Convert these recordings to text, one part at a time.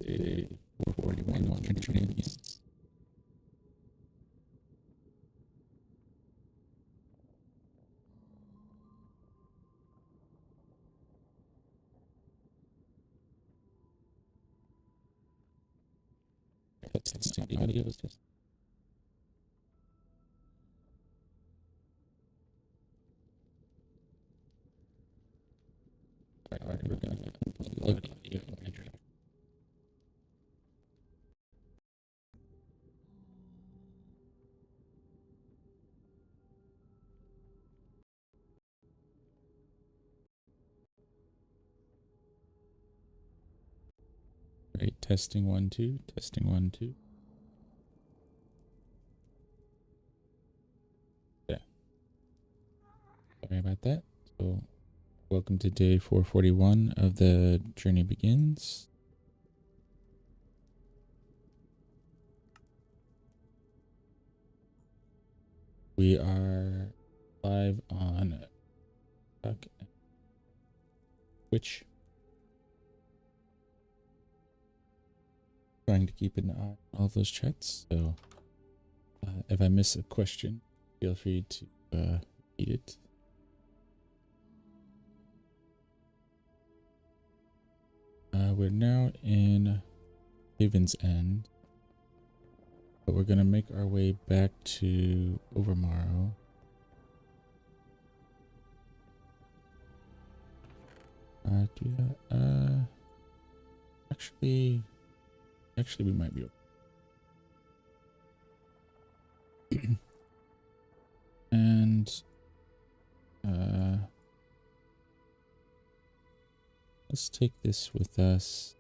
Day 441 on East. Testing the audio is just. Alright, we're gonna load the audio. Right, testing 1 2, testing 1 2. Yeah. Sorry about that. So, welcome to day 441 of the Journey Begins. We are live on Twitch. Trying to keep an eye on all those chats, so if I miss a question, feel free to read it. We're now in Haven's End, but we're gonna make our way back to Overmorrow. Actually, we might be okay. And let's take this with us.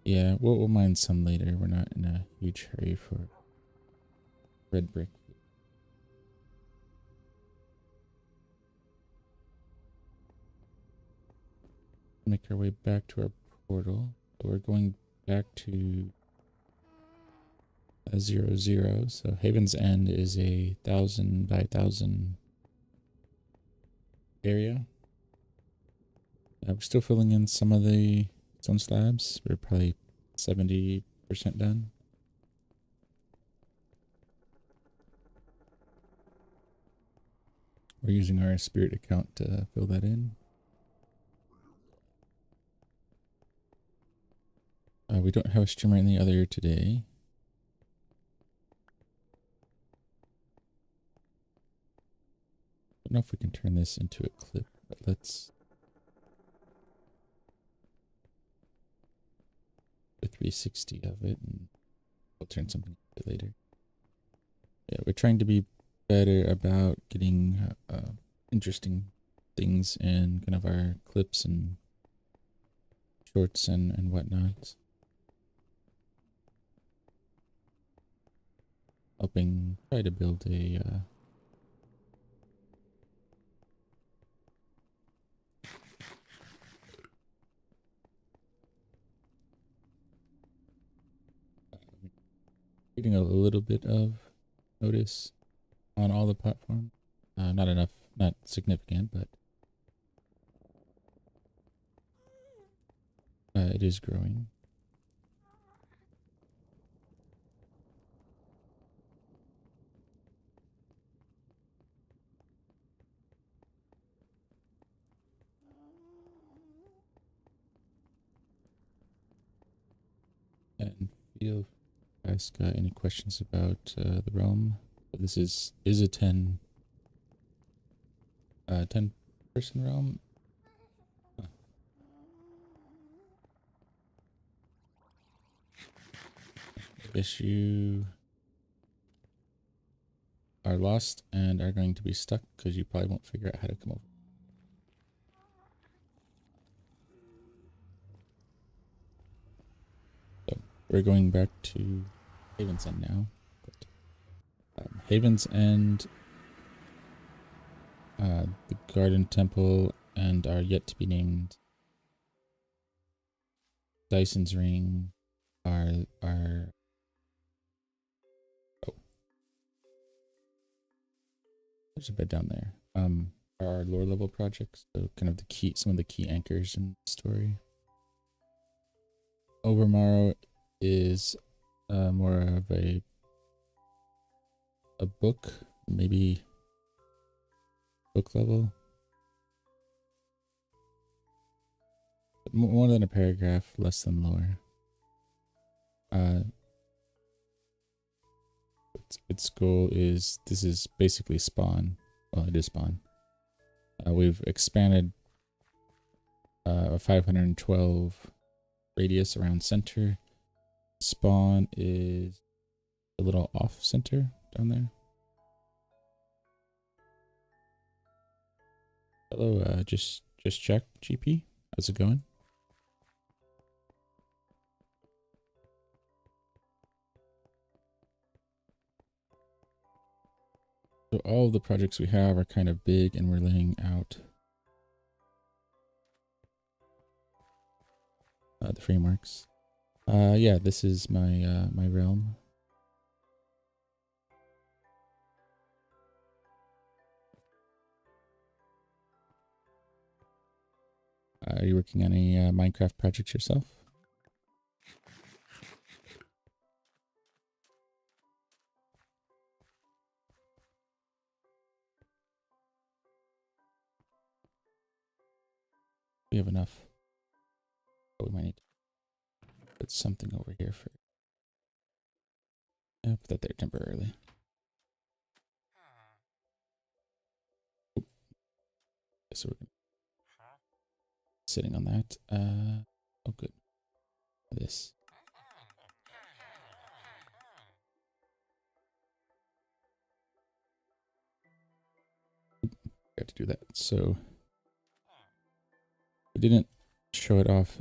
Yeah, we'll mine some later. We're not in a huge hurry for red brick. Make our way back to our portal. So we're going back to 0, so Haven's End is a 1,000 by 1,000 area. We're still filling in some of the stone slabs. We're probably 70% done. We're using our spirit account to fill that in. We don't have a streamer any other today. I don't know if we can turn this into a clip, but let's do a 360 of it, and we'll turn something a bit later. Yeah, we're trying to be better about getting interesting things in kind of our clips and shorts and whatnot. Helping try to build a getting a little bit of notice on all the platforms. Not enough, not significant, but it is growing. And feel free to ask any questions about the realm. This is a 10 person realm. I guess you are lost and are going to be stuck because you probably won't figure out how to come over. So we're going back to Haven's End now. But, Haven's End, the Garden Temple, and our yet to be named Dyson's Ring are oh, there's a bit down there. Our lower level projects, so kind of some of the key anchors in the story. Overmorrow is more of a book, maybe book level. More than a paragraph, less than lore. Its goal is, this is basically spawn. Well, it is spawn. We've expanded a 512 radius around center. Spawn is a little off center down there. Hello, just check, GP. How's it going? So all of the projects we have are kind of big, and we're laying out the frameworks. Yeah, this is my my realm. Are you working on any Minecraft projects yourself? We have enough. But we might need to put something over here for. Yeah, put that there temporarily. Oh. So we're gonna sitting on that. Oh, good. This. Got to do that. So we didn't show it off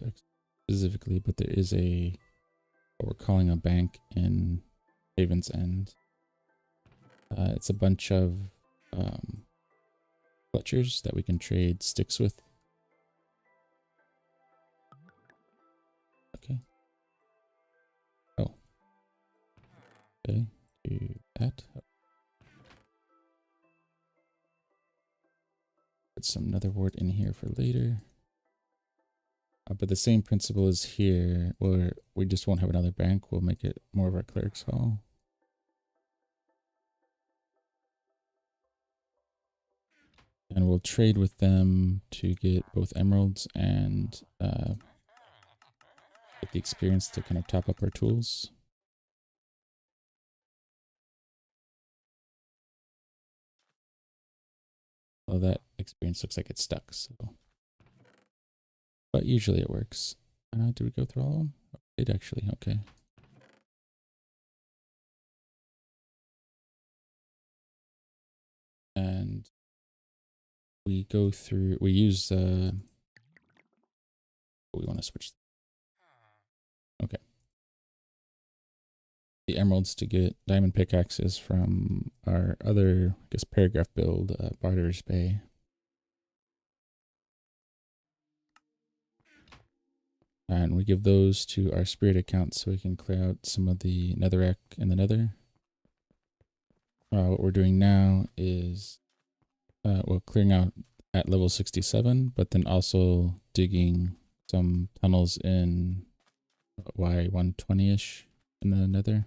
specifically, but there is what we're calling a bank in Haven's End. It's a bunch of fletchers that we can trade sticks with. Okay. Oh. Okay. Do that. Put some nether wart in here for later. But the same principle is here, where we just won't have another bank. We'll make it more of our cleric's hall. And we'll trade with them to get both emeralds and get the experience to kind of top up our tools. Well, that experience looks like it's stuck, so. But usually it works. Did we go through all of them? Oh, it did actually, okay. And we go through, we use, we want to switch. Okay. The emeralds to get diamond pickaxes from our other, I guess, paragraph build, Barter's Bay. And we give those to our spirit account so we can clear out some of the netherrack in the nether. What we're doing now is we're clearing out at level 67, but then also digging some tunnels in Y120-ish in the nether.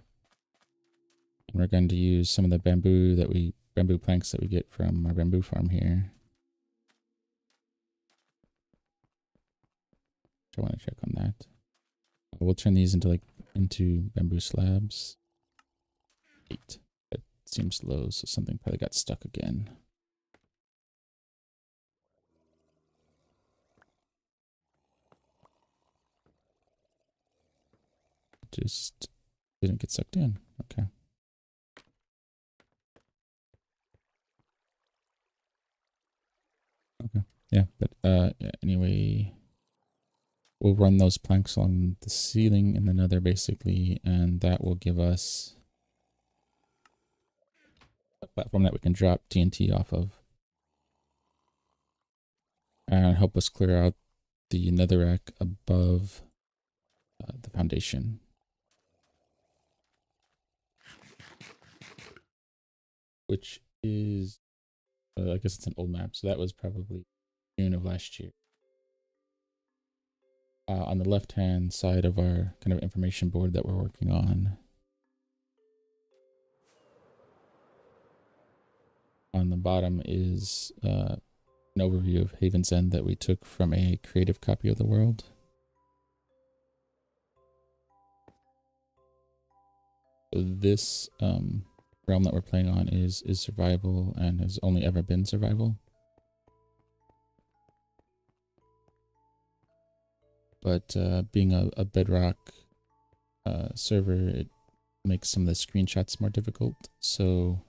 And we're going to use some of the bamboo planks that we get from our bamboo farm here. I want to check on that. We'll turn these into bamboo slabs. 8. That seems low, so something probably got stuck again. Just didn't get sucked in. Okay. Okay. Yeah, but anyway, we'll run those planks on the ceiling in the nether basically, and that will give us a platform that we can drop TNT off of and help us clear out the netherrack above the foundation. Which is, I guess it's an old map, so that was probably June of last year. On the left-hand side of our kind of information board that we're working on the bottom is an overview of Haven's End that we took from a creative copy of the world. So this realm that we're playing on is survival and has only ever been survival. But being a bedrock server, it makes some of the screenshots more difficult. So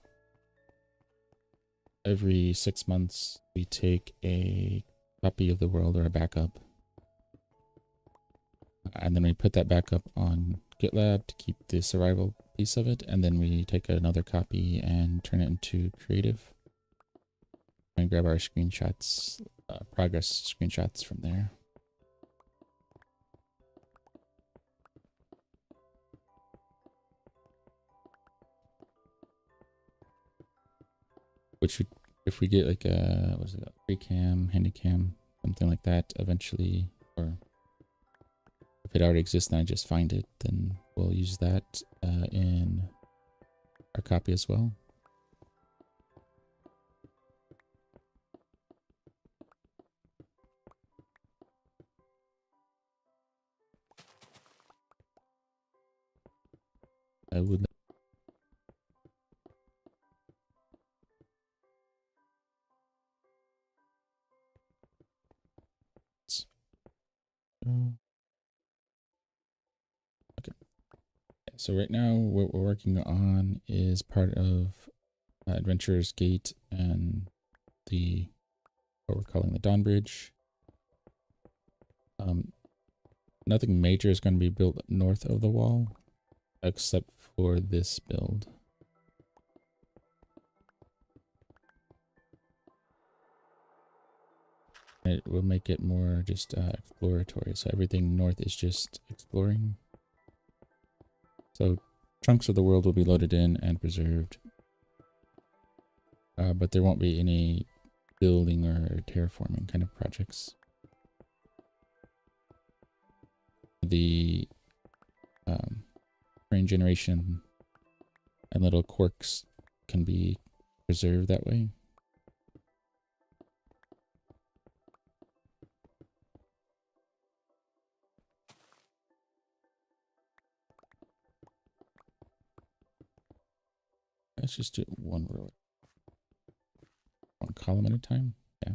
every 6 months, we take a copy of the world or a backup. And then we put that backup on GitLab to keep the survival piece of it. And then we take another copy and turn it into creative. And grab our screenshots, progress screenshots from there. Which would, if we get like a, what is it, free cam, handy cam, something like that eventually, or if it already exists and I just find it, then we'll use that in our copy as well. I would. So right now what we're working on is part of Adventurer's Gate and the what we're calling the Dawn Bridge. Nothing major is going to be built north of the wall except for this build. It will make it more just exploratory. So everything north is just exploring. So chunks of the world will be loaded in and preserved. But there won't be any building or terraforming kind of projects. The terrain generation and little quirks can be preserved that way. Let's just do it one row, one column at a time. Yeah.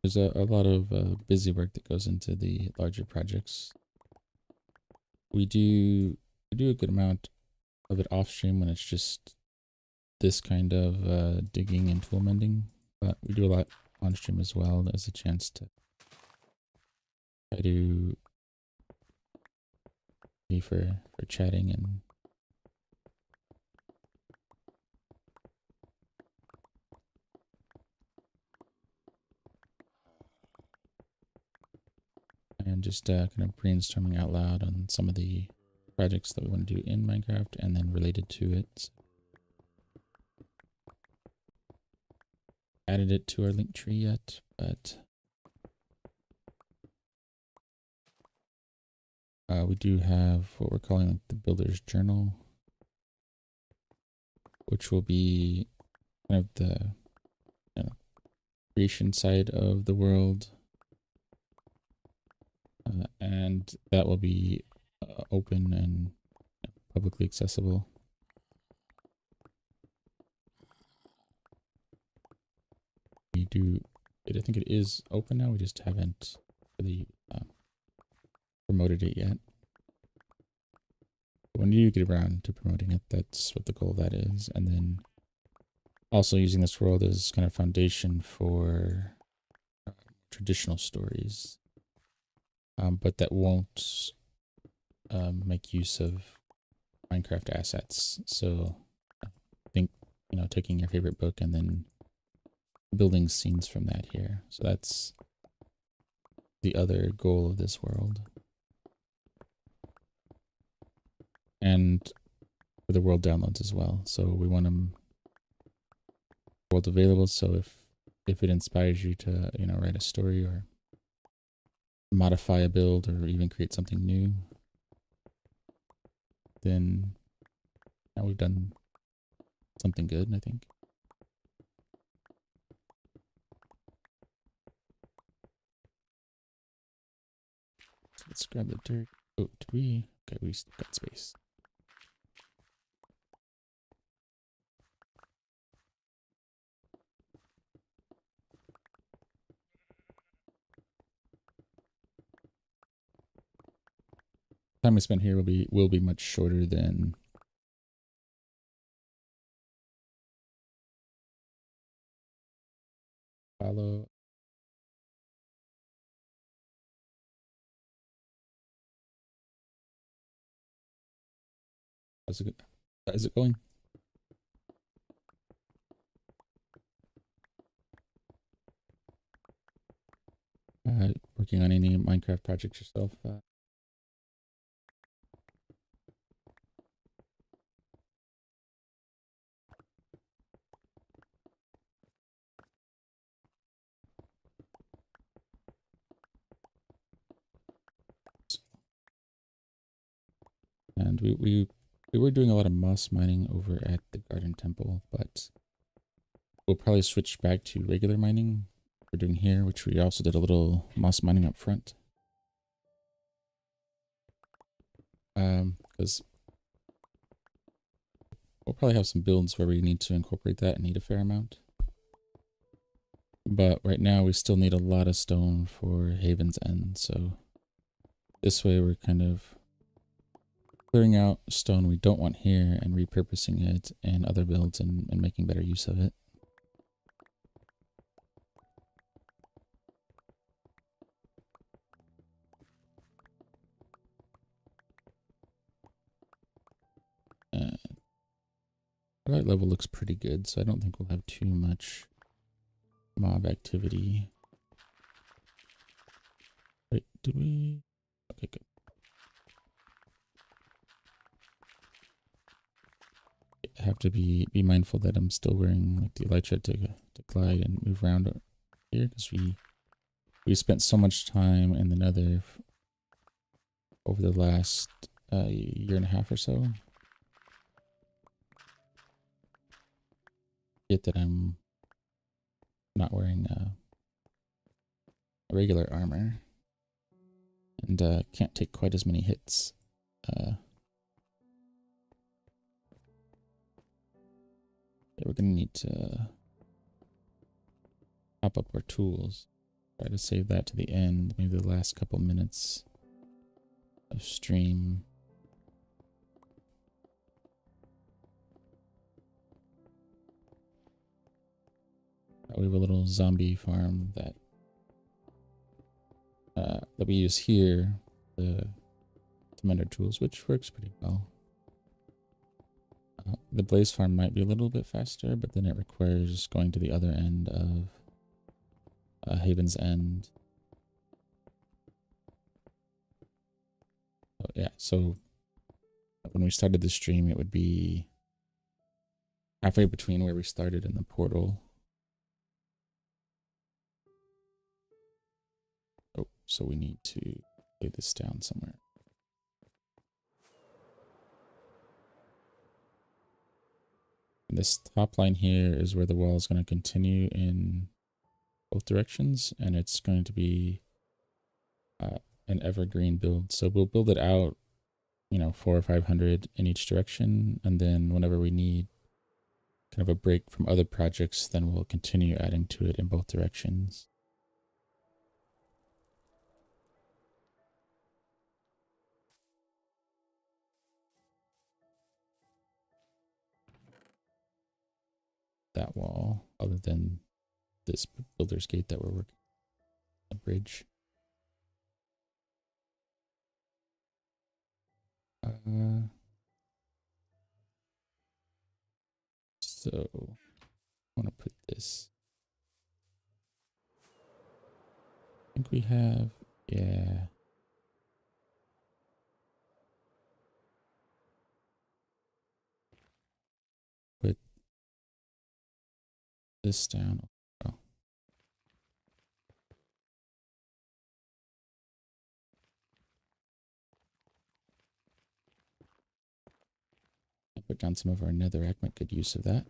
There's a lot of busy work that goes into the larger projects. We do a good amount of it off stream when it's just this kind of digging and tool mending, but we do a lot on stream as well. There's a chance to try to be for chatting and just kind of brainstorming out loud on some of the projects that we want to do in Minecraft and then related to it. Added it to our link tree yet, but we do have what we're calling like the Builder's Journal, which will be kind of the creation side of the world, and that will be open and publicly accessible. We do, I think it is open now. We just haven't really promoted it yet. When you get around to promoting it, that's what the goal of that is. And then also using this world as kind of foundation for traditional stories, but that won't make use of Minecraft assets. So I think, taking your favorite book and then building scenes from that here. So that's the other goal of this world. And for the world downloads as well. So we want them world available. So if it inspires you to, write a story or modify a build or even create something new, then now we've done something good, I think. So let's grab the dirt. Oh, did we? Okay, we got space. Time we spent here will be much shorter than follow. How's it going? Working on any Minecraft projects yourself? And we were doing a lot of moss mining over at the Garden Temple, but we'll probably switch back to regular mining we're doing here, which we also did a little moss mining up front. Because we'll probably have some builds where we need to incorporate that and need a fair amount. But right now we still need a lot of stone for Haven's End, so this way we're kind of clearing out stone we don't want here and repurposing it in other builds and making better use of it. Light level looks pretty good, so I don't think we'll have too much mob activity. Wait, did we? Okay, good. I have to be mindful that I'm still wearing like the elytra to glide and move around here, because we spent so much time in the nether over the last year and a half or so. Yet that I'm not wearing regular armor and can't take quite as many hits. Yeah, we're gonna need to top up our tools. Try to save that to the end, maybe the last couple minutes of stream. We have a little zombie farm that we use here to mend our tools, which works pretty well. The blaze farm might be a little bit faster, but then it requires going to the other end of Haven's End. Oh, yeah, so when we started the stream, it would be halfway between where we started and the portal. Oh, so we need to lay this down somewhere. And this top line here is where the wall is going to continue in both directions, and it's going to be an evergreen build. So we'll build it out, 400 or 500 in each direction, and then whenever we need kind of a break from other projects, then we'll continue adding to it in both directions. That wall, other than this builder's gate that we're working on, the bridge. So I want to put this. I think we have, yeah. Put this down. Oh. I put down some of our netherrack, make good use of that.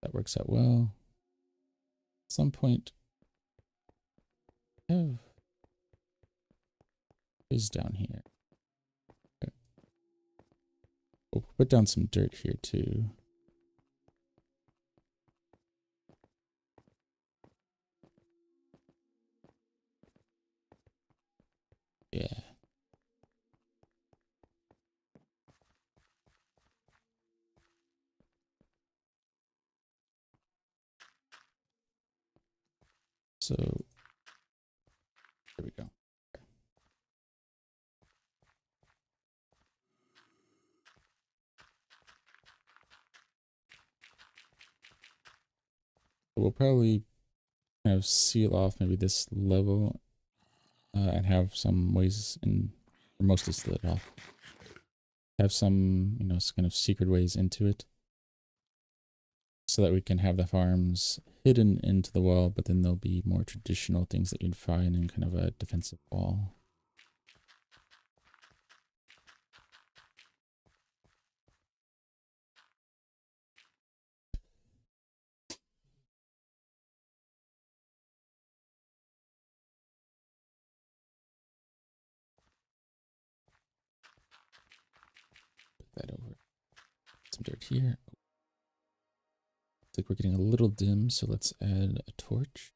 That works out well. At some point, I have is down here. Okay. We'll put down some dirt here too. Yeah. So there we go. We'll probably kind of seal off maybe this level and have some ways in, or mostly seal it off. Have some, kind of secret ways into it, so that we can have the farms hidden into the wall, but then there'll be more traditional things that you'd find in kind of a defensive wall. dirt here. Looks like we're getting a little dim, so let's add a torch.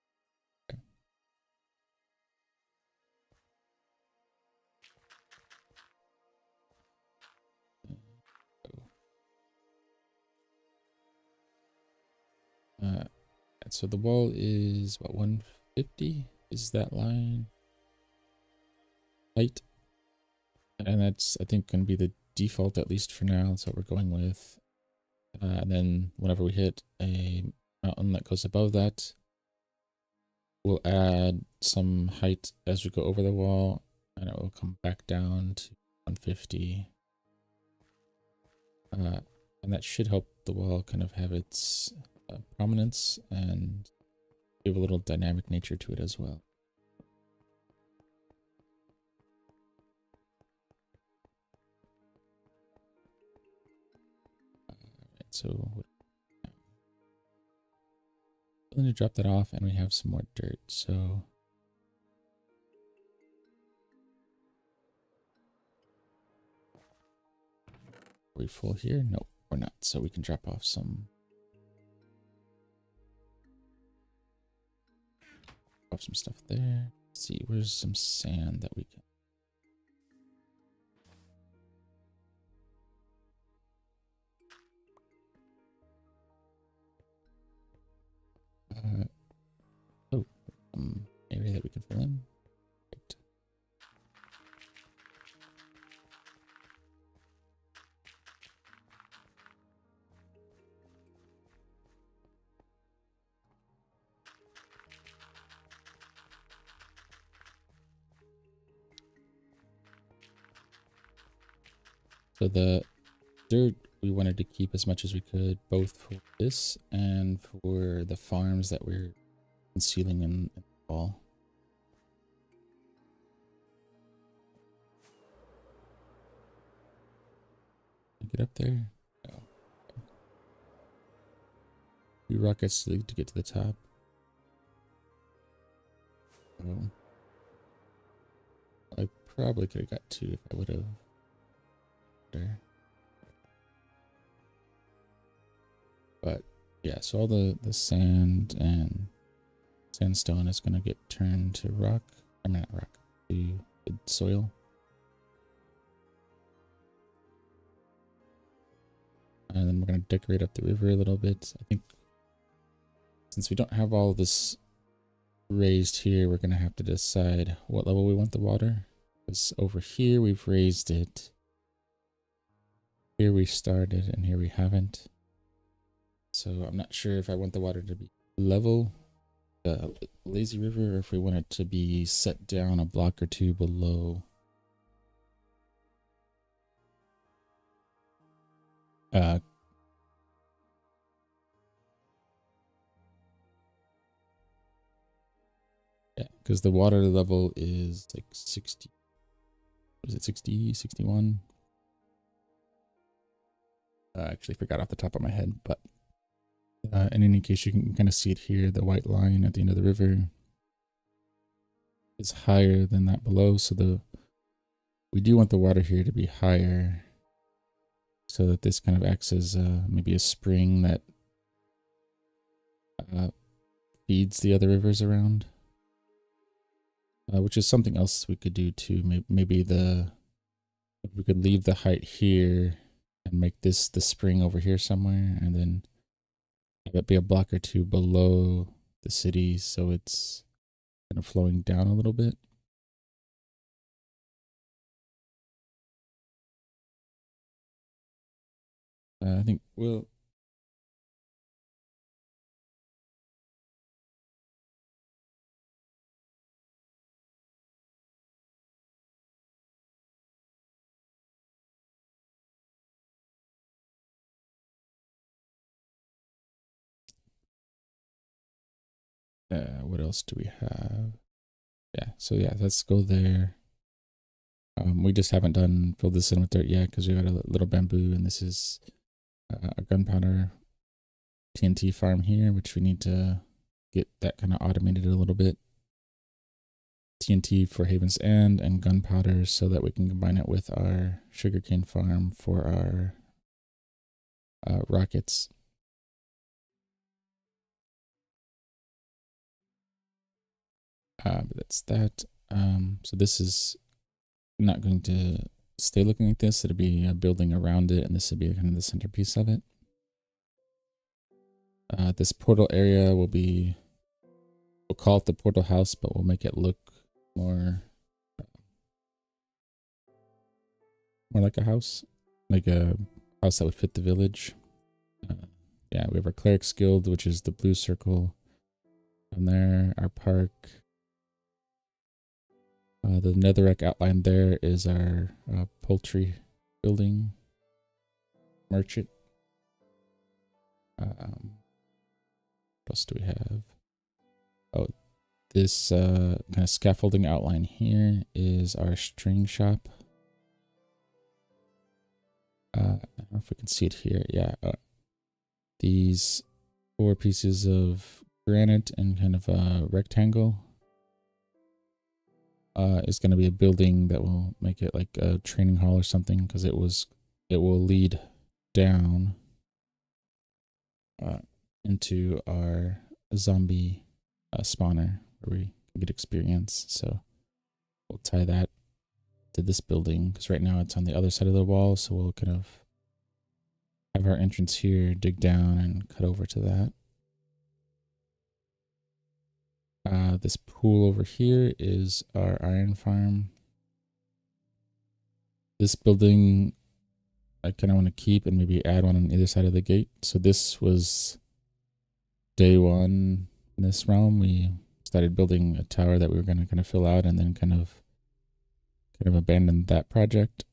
Okay. So the wall is what, 150 is that line height, and that's, I think, going to be the default, at least for now. That's what we're going with. And then whenever we hit a mountain that goes above that, we'll add some height as we go over the wall, and it will come back down to 150. And that should help the wall kind of have its prominence and give a little dynamic nature to it as well. Alright, so we're going to drop that off, and we have some more dirt. So are we full here? Nope, we're not. So we can drop off some stuff there. Let's see, where's some sand that we can. Area that we can fill in. Right. So the dirt we wanted to keep as much as we could, both for this and for the farms that we're concealing in the wall. Get up there. Oh. Okay. 3 rockets to get to the top. Oh. I probably could have got 2 if I would have. There. But yeah, so all the sand and sandstone is going to get turned to rock. I mean, not rock, to soil. And then we're going to decorate up the river a little bit. I think since we don't have all this raised here, we're going to have to decide what level we want the water. Because over here we've raised it. Here we started and here we haven't. So I'm not sure if I want the water to be level, the lazy river, or if we want it to be set down a block or 2 below. Yeah, because the water level is like 60. Was it 60, 61? I actually forgot off the top of my head, but in any case, you can kind of see it here. The white line at the end of the river is higher than that below. So we do want the water here to be higher, so that this kind of acts as maybe a spring that feeds the other rivers around. Which is something else we could do too. Maybe we could leave the height here and make this the spring over here somewhere, and then have it be a block or 2 below the city, so it's kind of flowing down a little bit. I think we'll. What else do we have? Yeah, so yeah, let's go there. We just haven't filled this in with dirt yet because we got a little bamboo, and this is a gunpowder TNT farm here, which we need to get that kind of automated a little bit. TNT for Haven's End and gunpowder so that we can combine it with our sugarcane farm for our rockets. But that's that. So this is not going to stay looking like this. It'll be a building around it, and this will be kind of the centerpiece of it. This portal area will be, we'll call it the portal house, but we'll make it look more like a house, like a house that would fit the village. Yeah, we have our clerics guild, which is the blue circle down there. Our park. The netherrack outline there is our poultry building merchant. What else do we have? Oh, this kind of scaffolding outline here is our string shop. I don't know if we can see it here. Yeah. These 4 pieces of granite and kind of a rectangle is going to be a building that will make it like a training hall or something, because it will lead down into our zombie spawner where we can get experience. So we'll tie that to this building, because right now it's on the other side of the wall, so we'll kind of have our entrance here, dig down, and cut over to that. This pool over here is our iron farm. This building I kind of want to keep and maybe add one on either side of the gate. So this was day 1 in this realm. We started building a tower that we were going to kind of fill out, and then kind of abandon that project.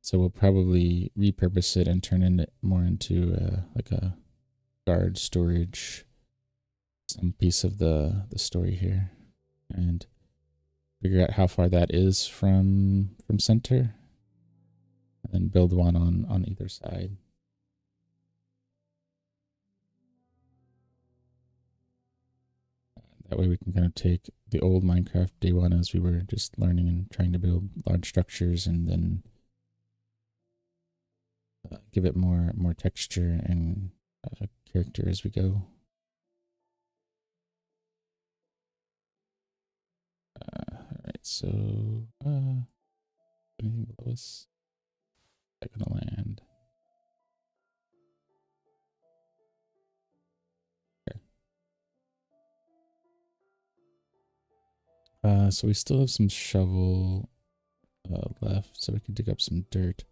So we'll probably repurpose it and turn it more into like a guard storage, some piece of the story here, and figure out how far that is from center, and then build one on either side. That way we can kind of take the old Minecraft day 1 as we were just learning and trying to build large structures, and then give it more texture and character as we go. Alright, so anything below us? Is that gonna land? Okay. So we still have some shovel left, so we can dig up some dirt.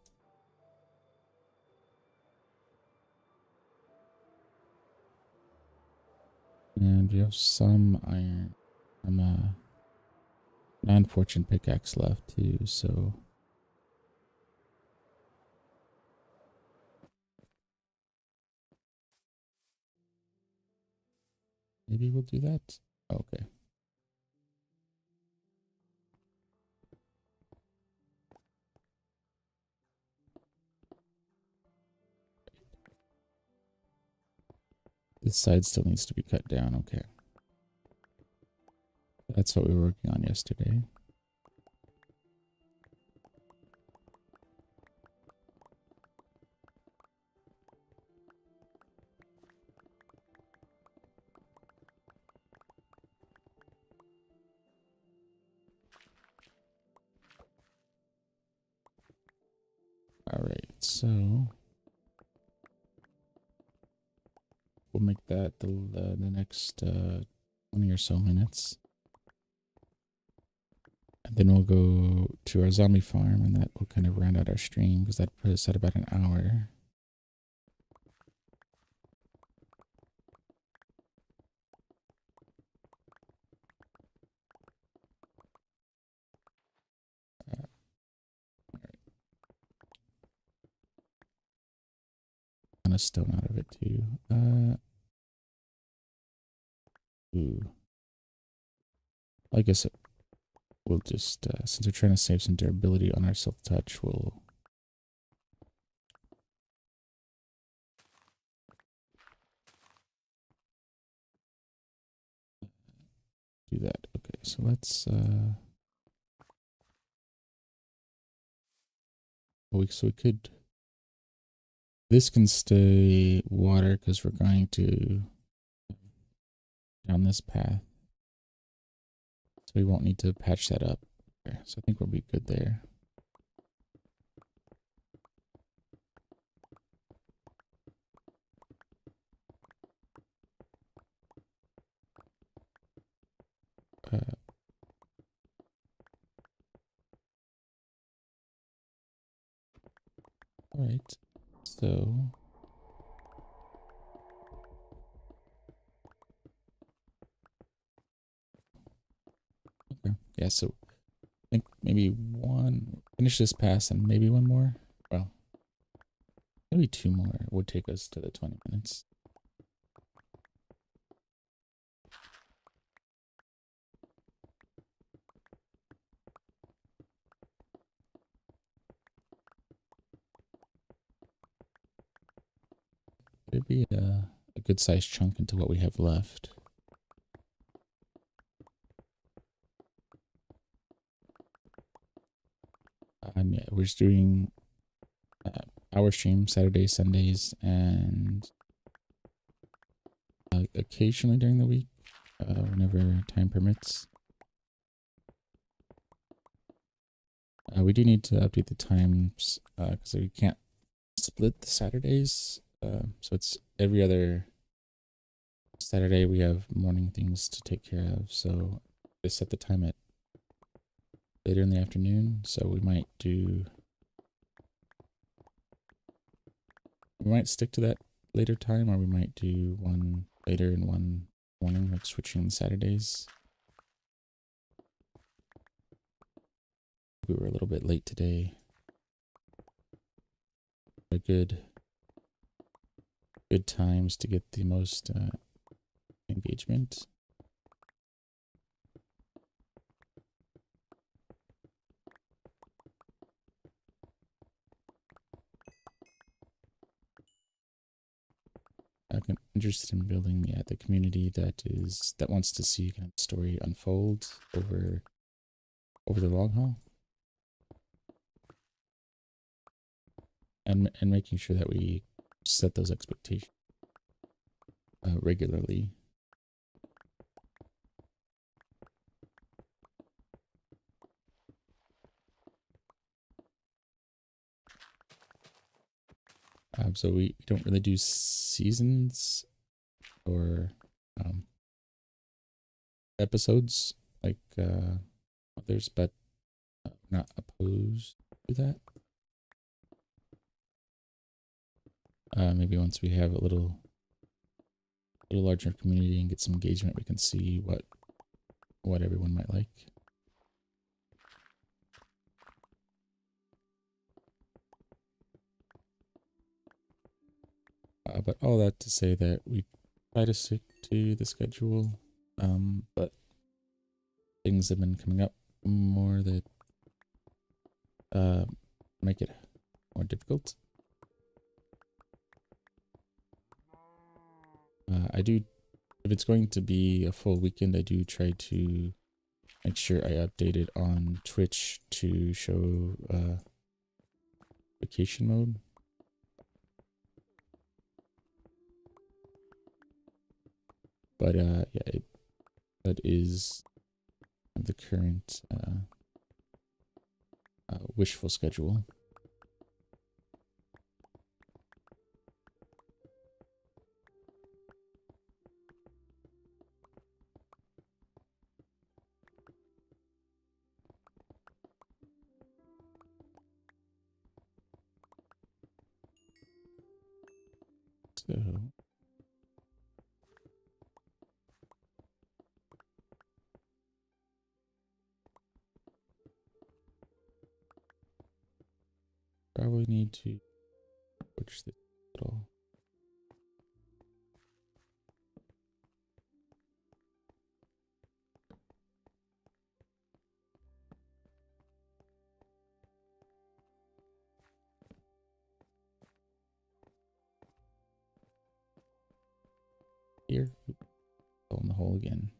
And we have some iron. A non-fortune pickaxe left too, so maybe we'll do that. Okay. This side still needs to be cut down. Okay. That's what we were working on yesterday. Alright, so we'll make that the next 20 or so minutes. And then we'll go to our zombie farm, and that will kind of round out our stream, because that put us at about an hour. A stone out of it too. Ooh. I guess we'll just, since we're trying to save some durability on our silk touch, we'll do that. Okay, so let's so we could This can stay water because we're going to down this path. So we won't need to patch that up. Okay, so I think we'll be good there. All right, so okay, yeah. So I think maybe finish this pass and maybe one more. Well, maybe two more would take us to the 20 minutes. It'd be a good sized chunk into what we have left. And yeah, we're just doing our stream Saturdays, Sundays, and occasionally during the week, whenever time permits. We do need to update the times because we can't split the Saturdays. So it's every other Saturday we have morning things to take care of. So they set the time at later in the afternoon. So we might stick to that later time, or we might do one later and one morning, like switching the Saturdays. We were a little bit late today. A good times to get the most engagement. I'm interested in building the community that wants to see kind of story unfold over the long haul, and making sure that we set those expectations regularly. So we don't really do seasons or episodes like others, but not opposed to that. Maybe once we have a little larger community and get some engagement, we can see what everyone might like. But all that to say that we try to stick to the schedule, but things have been coming up more that make it more difficult. If it's going to be a full weekend, I do try to make sure I update it on Twitch to show vacation mode. But yeah, that is the current wishful schedule. So probably need to switch this little. Here, fell in the hole again.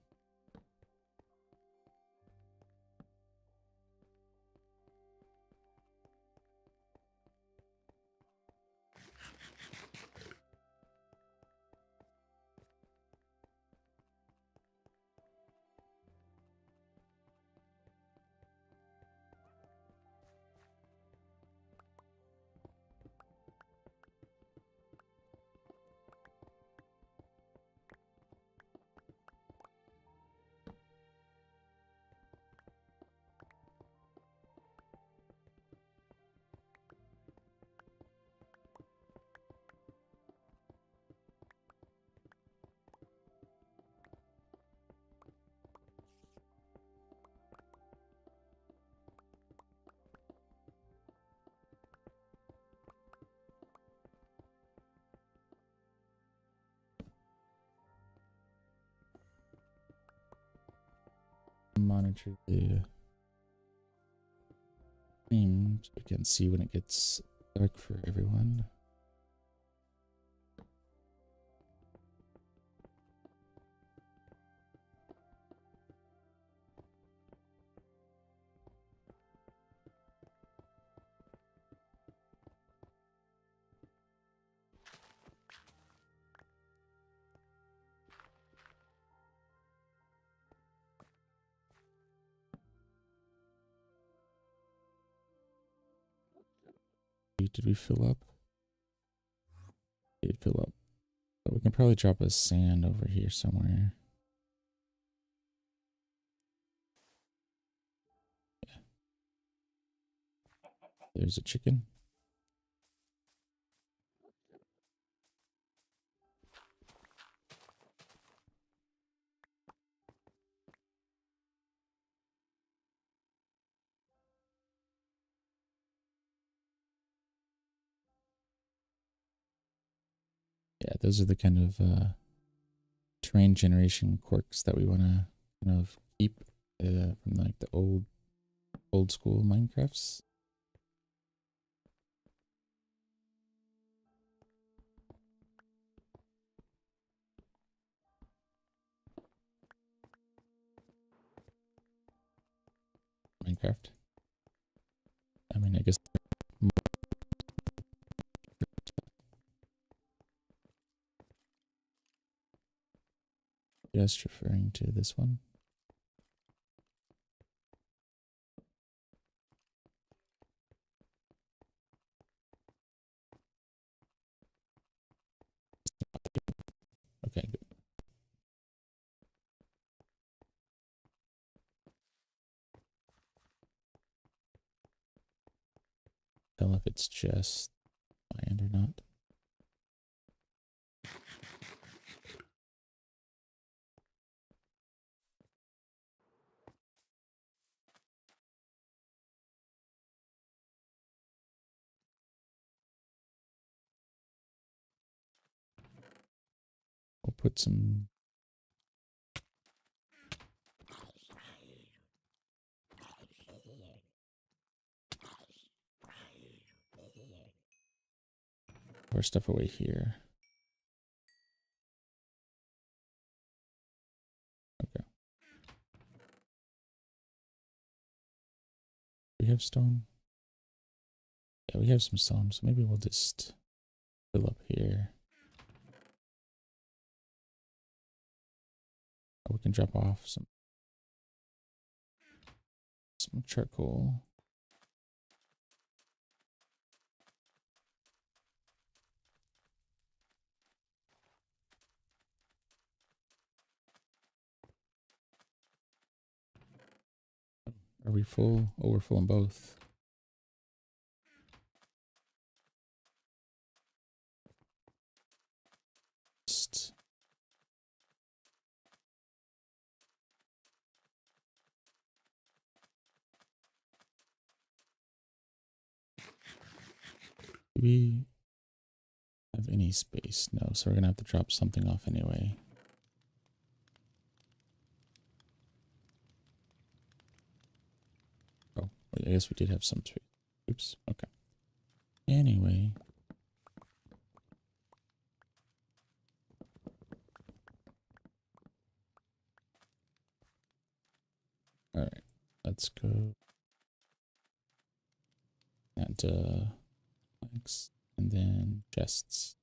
monitor the stream so we can see when it gets dark for everyone. Did we fill up? Did fill up. But we can probably drop a sand over here somewhere. Yeah. There's a chicken. Yeah, those are the kind of terrain generation quirks that we want to kind of keep from like the old school Minecrafts. Minecraft. I mean, I guess just referring to this one. Okay, good. Tell if it's just land or not. We'll put some more stuff away here. Okay. We have stone. Yeah, we have some stone, so maybe we'll just fill up here. Oh, we can drop off some charcoal. Are we full? Oh, we're full on both. Just do we have any space? No, so we're gonna have to drop something off anyway. Oh, I guess we did have some space. Oops. Okay. Anyway. All right. Let's go. And planks and then chests.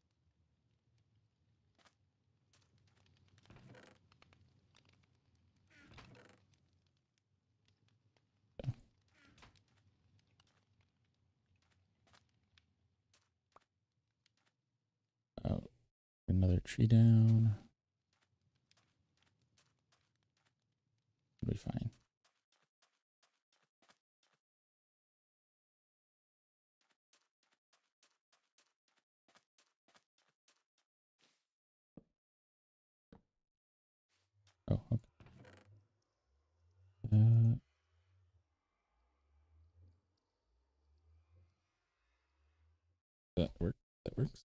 Okay. Oh, another tree down. It'll be fine. Oh, okay. That work. That works.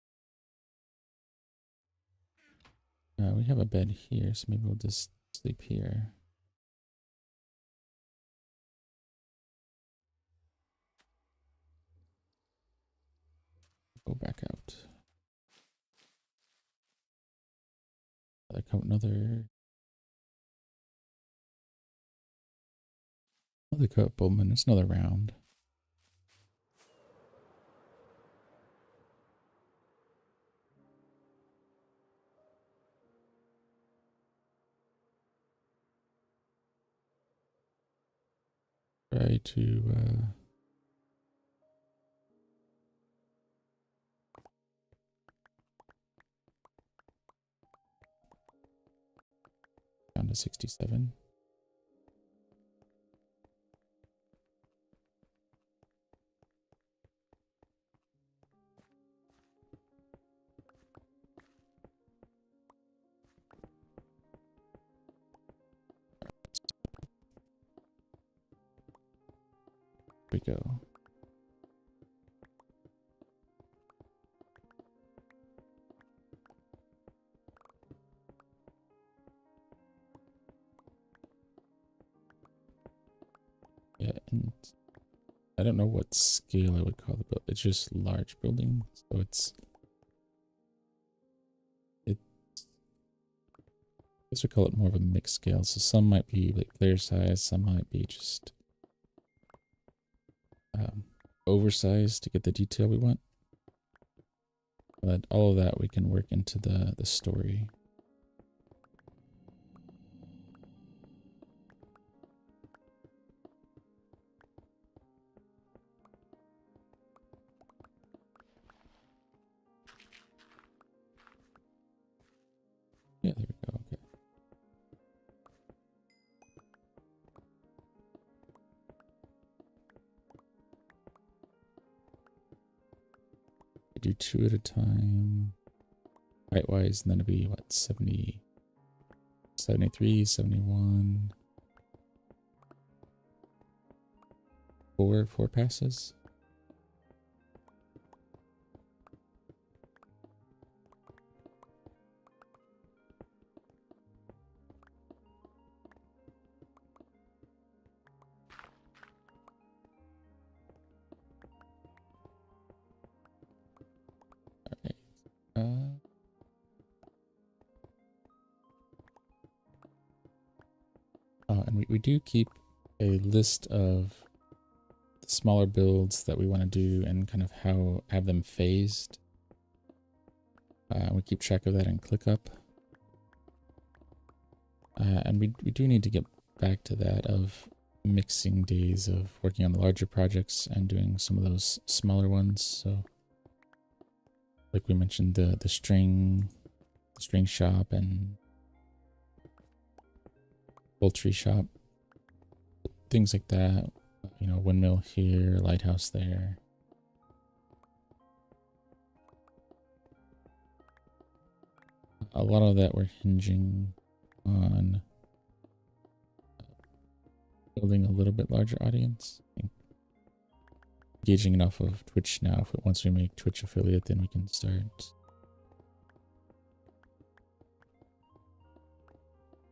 We have a bed here, so maybe we'll just sleep here. Go back out. Another couple minutes, another round. Try to down to 67. We go. Yeah, and I don't know what scale I would call the build. It's just large building, so I guess we call it more of a mixed scale. So some might be like player size, some might be just oversized to get the detail we want. But all of that we can work into the story. Yeah, there we go. Okay. I do 2 at a time, height-wise, and then it'd be what, 70, 73, 71, 4 passes. And we do keep a list of the smaller builds that we want to do and kind of have them phased. We keep track of that in ClickUp. And we do need to get back to that of mixing days of working on the larger projects and doing some of those smaller ones. So like we mentioned, the string shop and poultry shop, things like that. You know, windmill here, lighthouse there. A lot of that we're hinging on building a little bit larger audience. Engaging enough of Twitch now. Once we make Twitch affiliate, then we can start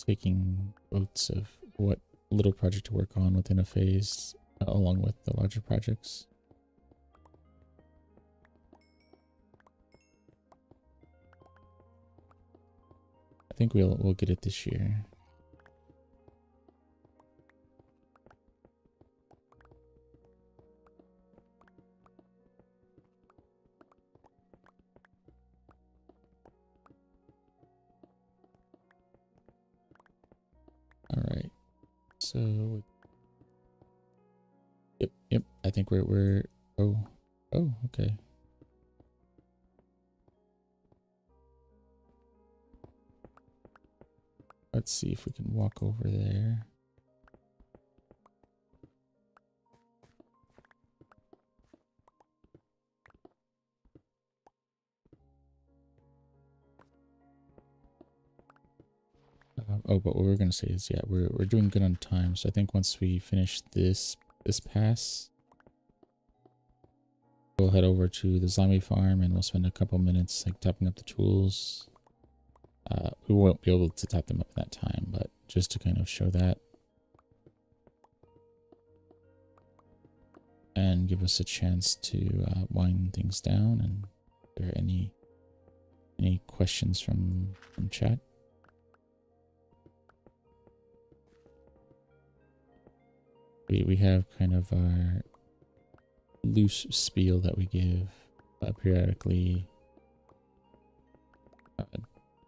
taking votes of what little project to work on within a phase, along with the larger projects. I think we'll get it this year. All right. So yep. I think we're oh okay. Let's see if we can walk over there. Oh, but what we're gonna say is, yeah, we're doing good on time. So I think once we finish this pass, we'll head over to the zombie farm and we'll spend a couple minutes like topping up the tools. We won't be able to top them up in that time, but just to kind of show that and give us a chance to wind things down and there any questions from chat? We have kind of our loose spiel that we give periodically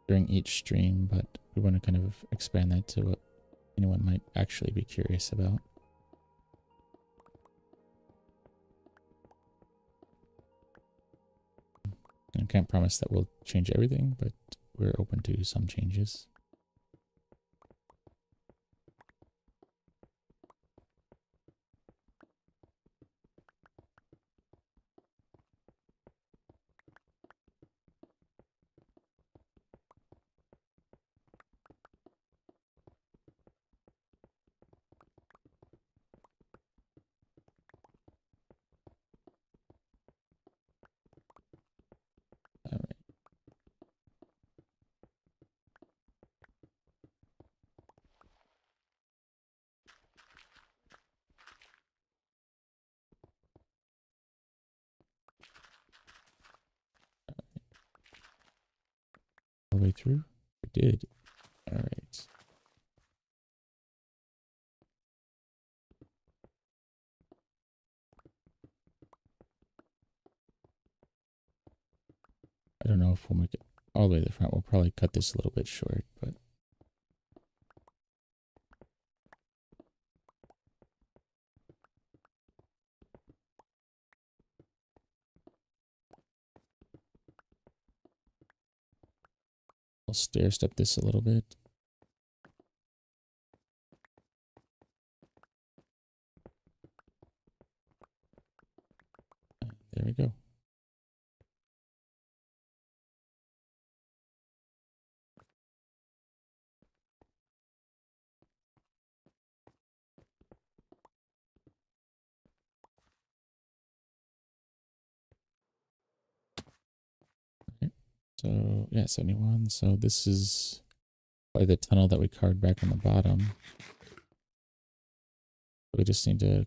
during each stream, but we want to kind of expand that to what anyone might actually be curious about. I can't promise that we'll change everything, but we're open to some changes. All right. All the way through? We did. All right. I don't know if we'll make it all the way to the front. We'll probably cut this a little bit short, but I'll stair step this a little bit. There we go. Okay. So yeah, 71. So this is probably the tunnel that we carved back on the bottom. We just need to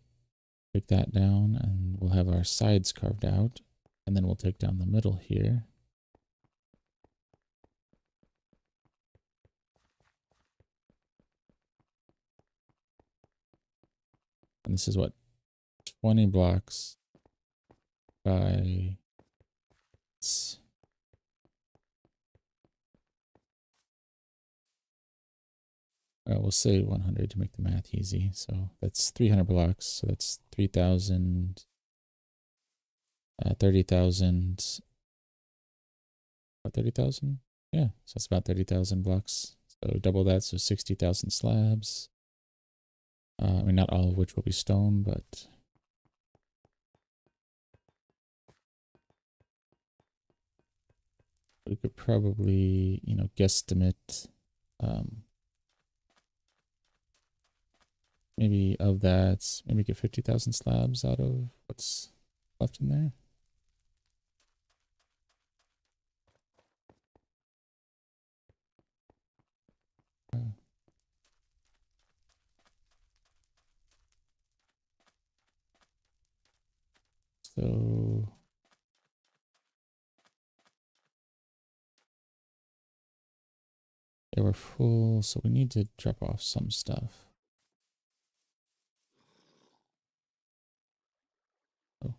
take that down and we'll have our sides carved out. And then we'll take down the middle here. And this is what, 20 blocks by we'll say 100 to make the math easy. So that's 300 blocks. So that's 3,000, 30,000. About 30,000? Yeah, so it's about 30,000 blocks. So double that, so 60,000 slabs. I mean, not all of which will be stone, but we could probably, you know, guesstimate maybe of that, maybe get 50,000 slabs out of what's left in there. So they were full, so we need to drop off some stuff. Oh.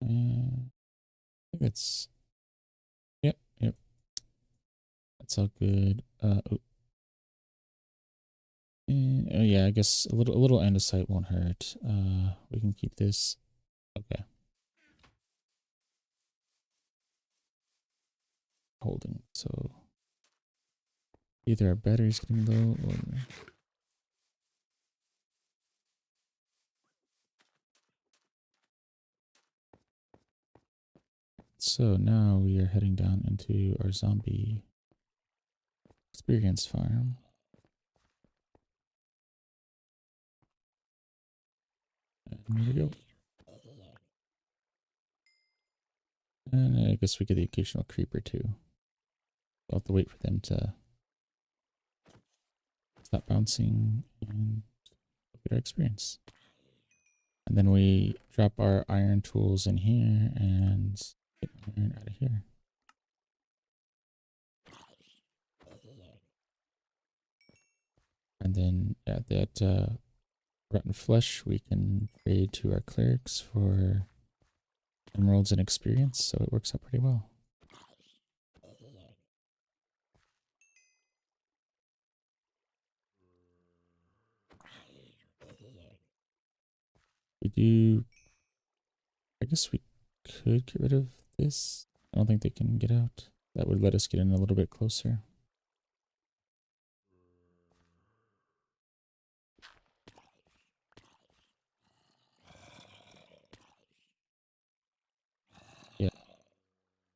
I think that's, yep. That's all good. Oh yeah, I guess a little andesite won't hurt. We can keep this. Okay. Holding. So either our battery's getting low or so now we are heading down into our zombie experience farm. And there we go. And I guess we get the occasional creeper too. We'll have to wait for them to stop bouncing and look at our experience. And then we drop our iron tools in here and get iron out of here. And then at that rotten flesh we can trade to our clerics for emeralds and experience, so it works out pretty well. We do, I guess we could get rid of this. I don't think they can get out. That would let us get in a little bit closer. Yeah.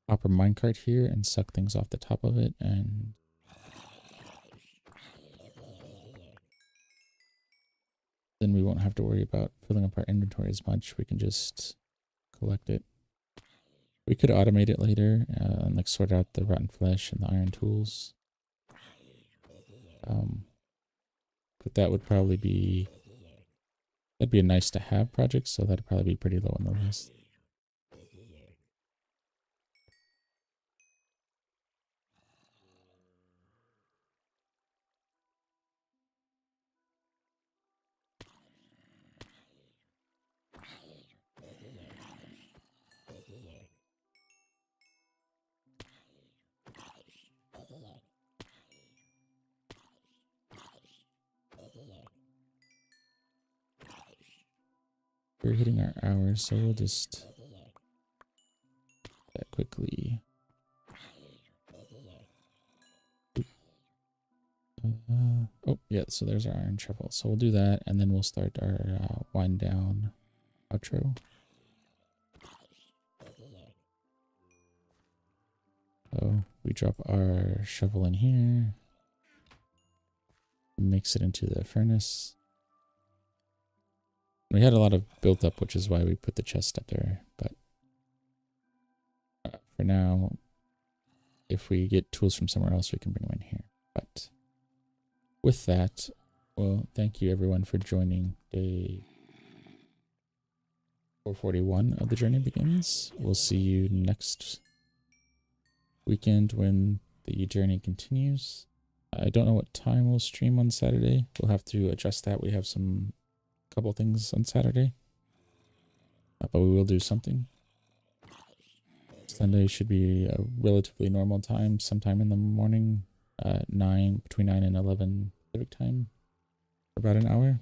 Pop our minecart here and suck things off the top of it, and then we won't have to worry about filling up our inventory as much. We can just collect it. We could automate it later and like sort out the rotten flesh and the iron tools. But that would probably be, that'd be a nice to have project, so that'd probably be pretty low on the list. We're hitting our hours, so we'll just do that quickly. Oh, yeah, so there's our iron shovel. So we'll do that, and then we'll start our wind down outro. So we drop our shovel in here, mix it into the furnace. We had a lot of built up, which is why we put the chest up there, but for now, if we get tools from somewhere else, we can bring them in here. But with that, well, thank you everyone for joining day 441 of The Journey Begins. We'll see you next weekend when the journey continues. I don't know what time we'll stream on Saturday. We'll have to adjust that. We have some couple things on Saturday, but we will do something. Sunday should be a relatively normal time, sometime in the morning, between 9 and 11 Pacific time, for about an hour.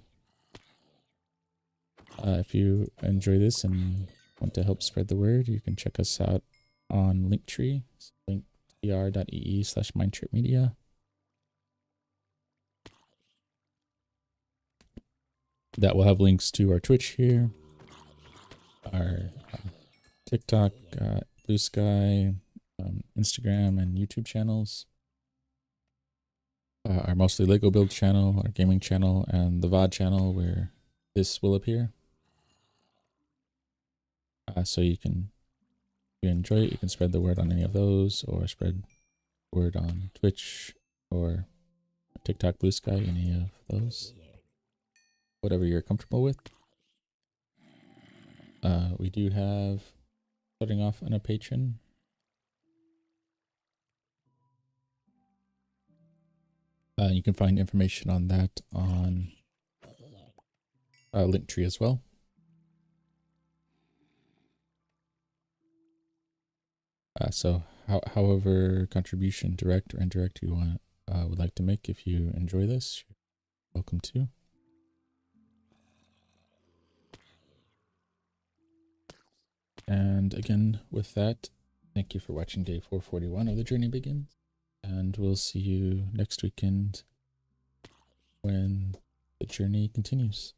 If you enjoy this and want to help spread the word, you can check us out on Linktree, linktr.ee/mindtripmedia. That will have links to our Twitch here, our TikTok, Blue Sky, Instagram, and YouTube channels. Our mostly Lego build channel, our gaming channel, and the VOD channel where this will appear. So you can, if you enjoy it, you can spread the word on any of those, or spread word on Twitch or TikTok, Blue Sky, any of those. Whatever you're comfortable with. We do have, starting off on a Patreon. You can find information on that on Linktree as well. So however contribution, direct or indirect, you would like to make, if you enjoy this, you're welcome to. And again, with that, thank you for watching day 441 of The Journey Begins, and we'll see you next weekend when the journey continues.